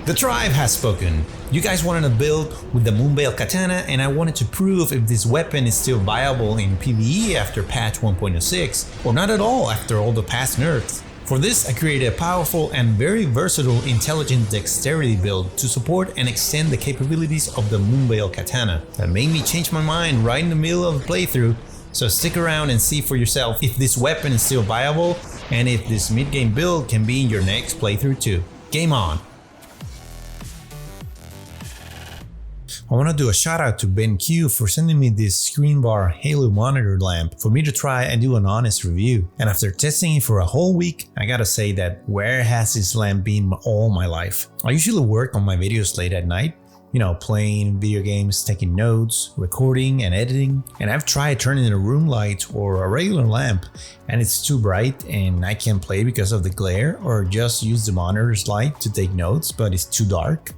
The tribe has spoken. You guys wanted a build with the Moonveil Katana, and I wanted to prove if this weapon is still viable in PvE after patch 1.06 or not at all after all the past nerfs. For this, I created a powerful and very versatile intelligent dexterity build to support and extend the capabilities of the Moonveil Katana. That made me change my mind right in the middle of the playthrough, so stick around and see for yourself if this weapon is still viable and if this mid-game build can be in your next playthrough too. Game on! I want to do a shout out to BenQ for sending me this ScreenBar Halo monitor lamp for me to try and do an honest review. And after testing it for a whole week, I gotta say that where has this lamp been all my life? I usually work on my videos late at night, you know, playing video games, taking notes, recording and editing. And I've tried turning a room light or a regular lamp and it's too bright and I can't play because of the glare, or just use the monitor's light to take notes, but it's too dark.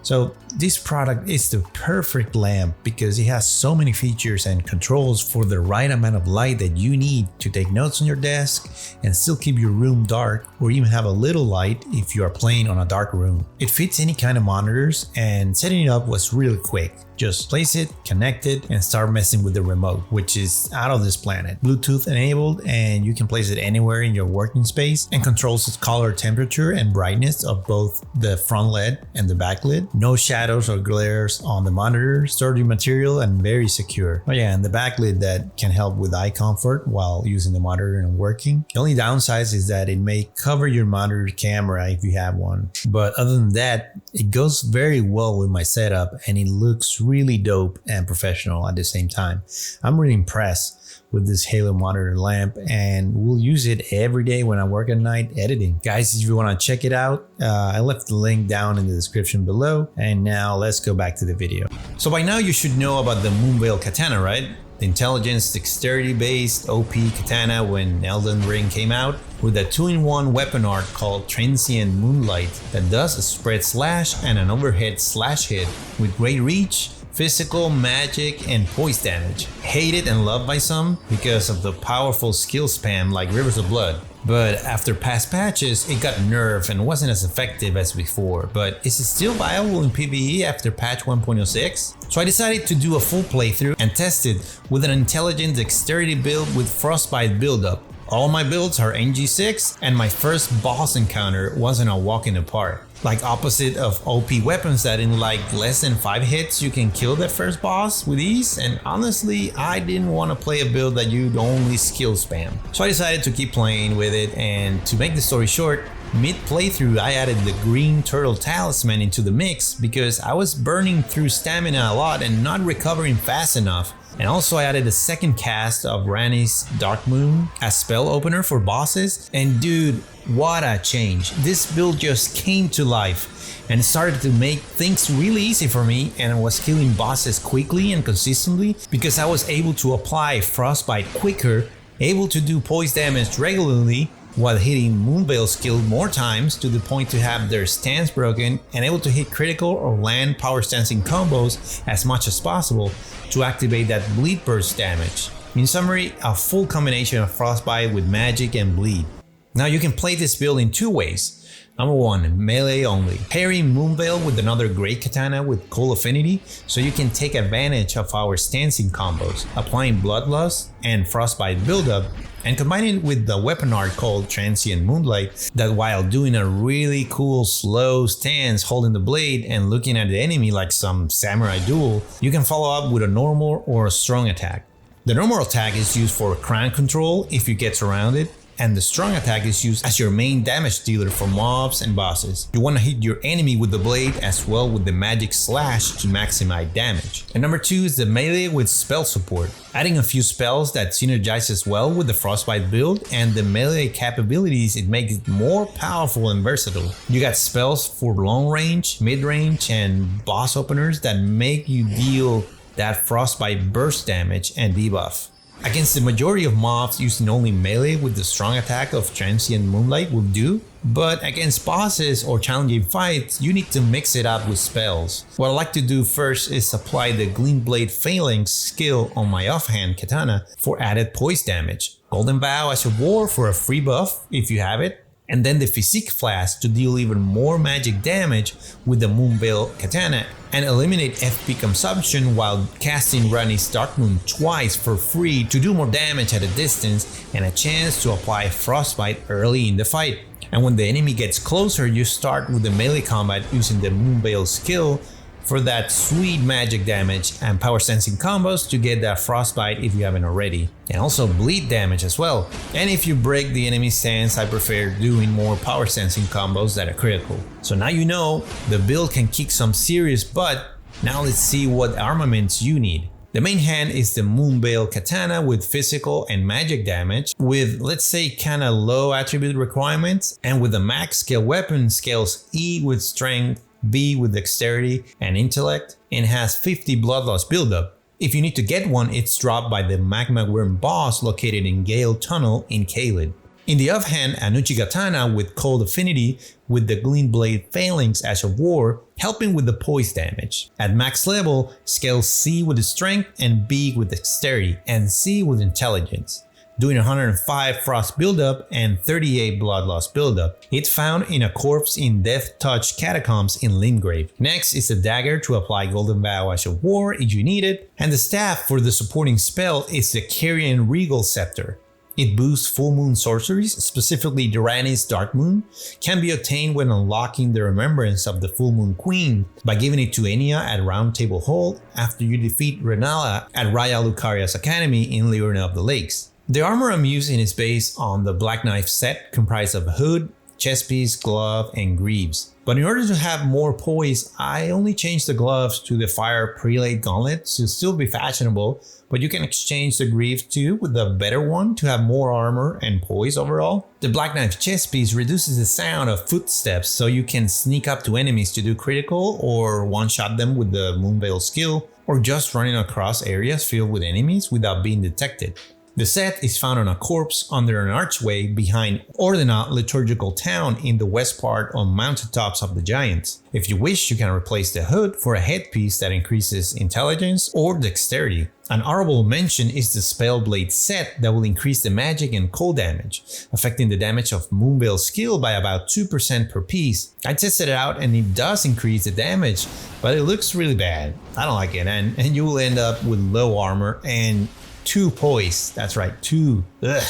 So this product is the perfect lamp because it has so many features and controls for the right amount of light that you need to take notes on your desk and still keep your room dark, or even have a little light if you are playing on a dark room. It fits any kind of monitors, and setting it up was really quick. Just place it, connect it, and start messing with the remote, which is out of this planet. Bluetooth enabled, and you can place it anywhere in your working space, and controls its color, temperature, and brightness of both the front LED and the back lid. No shadows or glares on the monitor, sturdy material, and very secure. Oh yeah, and the back lid that can help with eye comfort while using the monitor and working. The only downside is that it may cover your monitor camera if you have one. But other than that, it goes very well with my setup, and it looks really dope and professional at the same time. I'm really impressed with this Halo monitor lamp, and we'll use it every day when I work at night editing. Guys, if you want to check it out, I left the link down in the description below. And now let's go back to the video. So by now you should know about the Moonveil Katana, right? The intelligence dexterity based OP katana when Elden Ring came out, with a 2-in-1 weapon art called Transient Moonlight that does a spread slash and an overhead slash hit with great reach, physical, magic, and poise damage. Hated and loved by some because of the powerful skill spam like Rivers of Blood. But after past patches, it got nerfed and wasn't as effective as before. But is it still viable in PvE after patch 1.06? So I decided to do a full playthrough and test it with an intelligent dexterity build with frostbite buildup. All my builds are NG6, and my first boss encounter wasn't a walk in the park. Like opposite of OP weapons that in like less than 5 hits you can kill the first boss with ease, and honestly I didn't want to play a build that you'd only skill spam. So I decided to keep playing with it, and to make the story short, mid playthrough I added the green turtle talisman into the mix because I was burning through stamina a lot and not recovering fast enough. And also I added a second cast of Ranni's Dark Moon as spell opener for bosses, and dude, what a change. This build just came to life and started to make things really easy for me, and I was killing bosses quickly and consistently because I was able to apply frostbite quicker, able to do poise damage regularly while hitting Moonveil skill more times to the point to have their stance broken, and able to hit critical or land power stancing combos as much as possible to activate that bleed burst damage. In summary, a full combination of frostbite with magic and bleed. Now you can play this build in 2 ways. Number 1, melee only. Pairing Moonveil with another great katana with cool affinity, so you can take advantage of our stancing combos, applying Bloodlust and frostbite buildup, and combine it with the weapon art called Transient Moonlight, that while doing a really cool slow stance holding the blade and looking at the enemy like some samurai duel, you can follow up with a normal or a strong attack. The normal attack is used for crown control if you get surrounded, and the strong attack is used as your main damage dealer for mobs and bosses. You want to hit your enemy with the blade as well with the magic slash to maximize damage. And number 2 is the melee with spell support, adding a few spells that synergizes well with the frostbite build, and the melee capabilities, it makes it more powerful and versatile. You got spells for long range, mid range, and boss openers that make you deal that frostbite burst damage and debuff. Against the majority of mobs, using only melee with the strong attack of Transient Moonlight will do, but against bosses or challenging fights, you need to mix it up with spells. What I like to do first is apply the Glintblade Phalanx skill on my offhand katana for added poise damage, Golden Vow as a war for a free buff if you have it, and then the Physick Flask to deal even more magic damage with the Moonveil Katana and eliminate FP consumption while casting Ranni's Dark Moon twice for free to do more damage at a distance and a chance to apply Frostbite early in the fight. And when the enemy gets closer, you start with the melee combat using the Moonveil skill for that sweet magic damage and power sensing combos to get that Frostbite if you haven't already, and also bleed damage as well. And if you break the enemy stance, I prefer doing more power sensing combos that are critical. So now you know the build can kick some serious butt. Now let's see what armaments you need. The main hand is the Moonveil Katana with physical and magic damage with, let's say, kinda low attribute requirements, and with the max scale weapon scales E with strength, B with dexterity and intellect, and has 50 blood loss buildup. If you need to get one, it's dropped by the Magma Worm boss located in Gale Tunnel in Caelid. In the offhand, a Nuchi Katana with cold affinity with the Gleam Blade Phalanx Ash of War, helping with the poise damage. At max level, scales C with the strength and B with dexterity and C with intelligence, doing 105 frost buildup and 38 blood loss buildup. It's found in a corpse in Death Touch Catacombs in Limgrave. Next is the dagger to apply Golden Vow Ash of War if you need it, and the staff for the supporting spell is the Carrion Regal Scepter. It boosts full moon sorceries, specifically Ranni's Dark Moon, can be obtained when unlocking the Remembrance of the Full Moon Queen by giving it to Enya at Round Table Hold after you defeat Renala at Raya Lucaria's Academy in Liurna of the Lakes. The armor I'm using is based on the Black Knife set comprised of hood, chest piece, glove, and greaves. But in order to have more poise, I only changed the gloves to the Fire Prelate Gauntlet to still be fashionable, but you can exchange the greaves too with the better one to have more armor and poise overall. The Black Knife chest piece reduces the sound of footsteps so you can sneak up to enemies to do critical or one-shot them with the Moonveil skill, or just running across areas filled with enemies without being detected. The set is found on a corpse under an archway behind Ordena Liturgical Town in the west part on mountaintops of the Giants. If you wish, you can replace the hood for a headpiece that increases intelligence or dexterity. An honorable mention is the Spellblade set that will increase the magic and cold damage, affecting the damage of Moonveil's skill by about 2% per piece. I tested it out and it does increase the damage, but it looks really bad. I don't like it, and you will end up with low armor and 2 poise. That's right, 2. Ugh.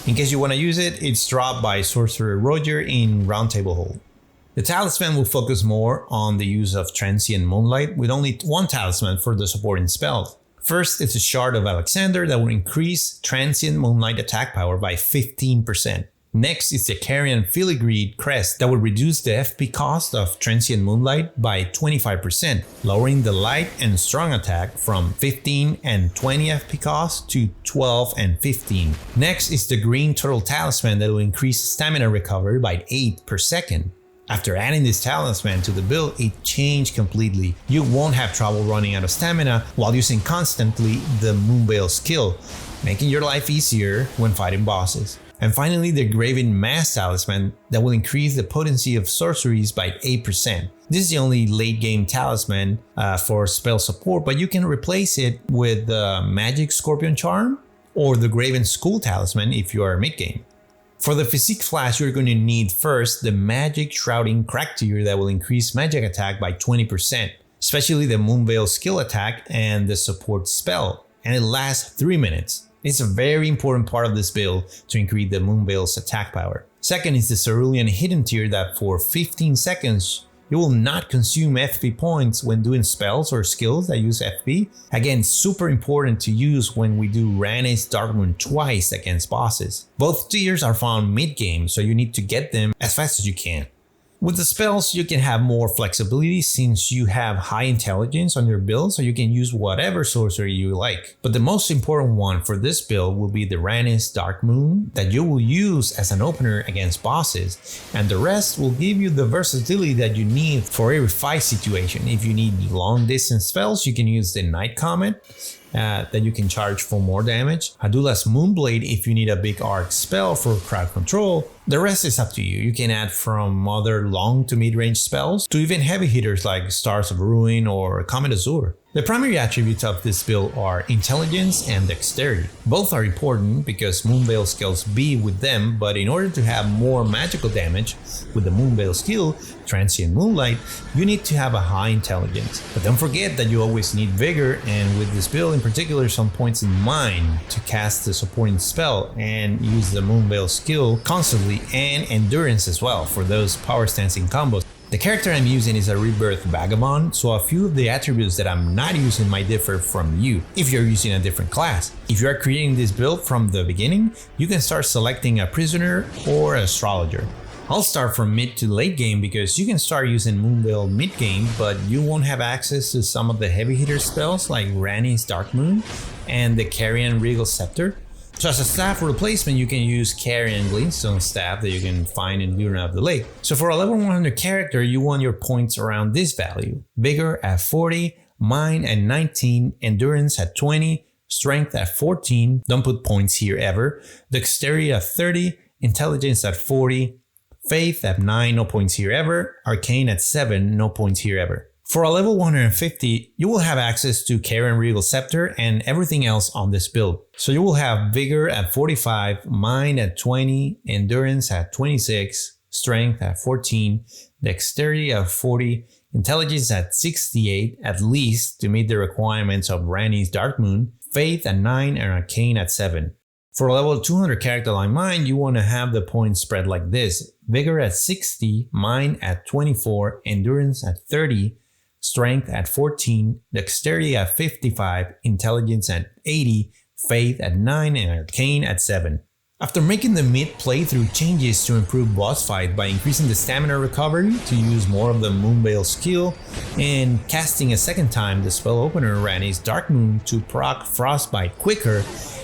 In case you want to use it, it's dropped by Sorcerer Roger in Round Table Hold. The talisman will focus more on the use of Transient Moonlight with only 1 talisman for the supporting spells. First, it's a Shard of Alexander that will increase Transient Moonlight attack power by 15%. Next is the Carrion Filigree Crest that will reduce the FP cost of Transient Moonlight by 25%, lowering the light and strong attack from 15 and 20 FP cost to 12 and 15. Next is the Green Turtle Talisman that will increase stamina recovery by 8 per second. After adding this talisman to the build, it changed completely. You won't have trouble running out of stamina while using constantly the Moonveil skill, making your life easier when fighting bosses. And finally, the Graven Mass Talisman that will increase the potency of sorceries by 8%. This is the only late game talisman for spell support, but you can replace it with the Magic Scorpion Charm or the Graven Skull Talisman if you are mid game. For the Physick Flash, you're going to need first the Magic Shrouding Crack Tier that will increase magic attack by 20%, especially the Moonveil skill attack and the support spell, and it lasts 3 minutes. It's a very important part of this build to increase the Moonveil's attack power. Second is the Cerulean Hidden Tier that for 15 seconds, you will not consume FP points when doing spells or skills that use FP. Again, super important to use when we do Ranni's Dark Moon twice against bosses. Both tiers are found mid-game, so you need to get them as fast as you can. With the spells, you can have more flexibility since you have high intelligence on your build, so you can use whatever sorcery you like. But the most important one for this build will be the Ranni's Dark Moon that you will use as an opener against bosses, and the rest will give you the versatility that you need for every fight situation. If you need long distance spells, you can use the Night Comet that you can charge for more damage. Hadula's Moonblade if you need a big arc spell for crowd control. The rest is up to you. You can add from other long to mid-range spells to even heavy hitters like Stars of Ruin or Comet Azure. The primary attributes of this build are Intelligence and Dexterity. Both are important because Moonveil scales B with them, but in order to have more magical damage with the Moonveil skill, Transient Moonlight, you need to have a high intelligence. But don't forget that you always need Vigor, and with this build in particular, some points in mind to cast the supporting spell and use the Moonveil skill constantly, and Endurance as well for those power stancing combos. The character I'm using is a Rebirth Vagabond, so a few of the attributes that I'm not using might differ from you if you're using a different class. If you are creating this build from the beginning, you can start selecting a Prisoner or Astrologer. I'll start from mid to late game because you can start using Moonveil mid game, but you won't have access to some of the heavy hitter spells like Ranni's Dark Moon and the Carrion Regal Scepter. So as a staff replacement, you can use Carrion Glintstone staff that you can find in Luna of the Lake. So for a level 100 character, you want your points around this value: Vigor at 40, Mind at 19, Endurance at 20, Strength at 14, don't put points here ever, Dexterity at 30, Intelligence at 40, Faith at 9, no points here ever, Arcane at 7, no points here ever. For a level 150, you will have access to Carrion Regal Scepter and everything else on this build. So you will have Vigor at 45, Mind at 20, Endurance at 26, Strength at 14, Dexterity at 40, Intelligence at 68 at least to meet the requirements of Ranni's Dark Moon, Faith at 9 and Arcane at 7. For a level 200 character like mine, you want to have the points spread like this: Vigor at 60, Mind at 24, Endurance at 30, Strength at 14, Dexterity at 55, Intelligence at 80, Faith at 9, and Arcane at 7. After making the mid playthrough changes to improve boss fight by increasing the stamina recovery to use more of the Moonveil skill, and casting a second time the spell opener Ranni's Dark Moon to proc Frostbite quicker,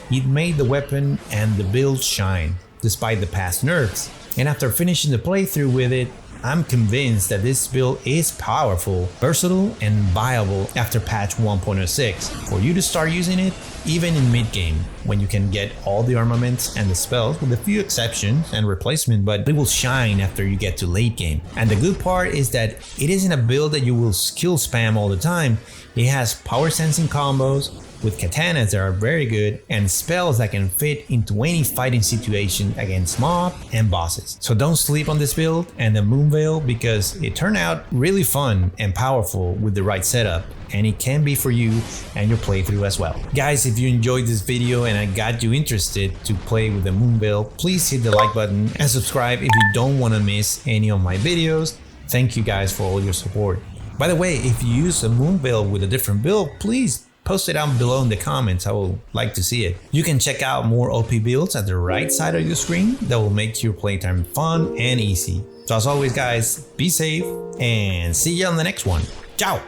it made the weapon and the build shine, despite the past nerfs. And after finishing the playthrough with it, I'm convinced that this build is powerful, versatile, and viable after patch 1.06 for you to start using it even in mid-game, when you can get all the armaments and the spells with a few exceptions and replacement, but it will shine after you get to late game. And the good part is that it isn't a build that you will skill spam all the time. It has power sensing combos with katanas that are very good and spells that can fit into any fighting situation against mob and bosses. So don't sleep on this build and the Moonveil, because it turned out really fun and powerful with the right setup, and it can be for you and your playthrough as well. Guys, if you enjoyed this video and I got you interested to play with the Moonveil, please hit the like button and subscribe if you don't want to miss any of my videos. Thank you guys for all your support. By the way, if you use a Moonveil with a different build, please post it down below in the comments. I would like to see it. You can check out more OP builds at the right side of your screen that will make your playtime fun and easy. So as always guys, be safe and see you on the next one. Ciao!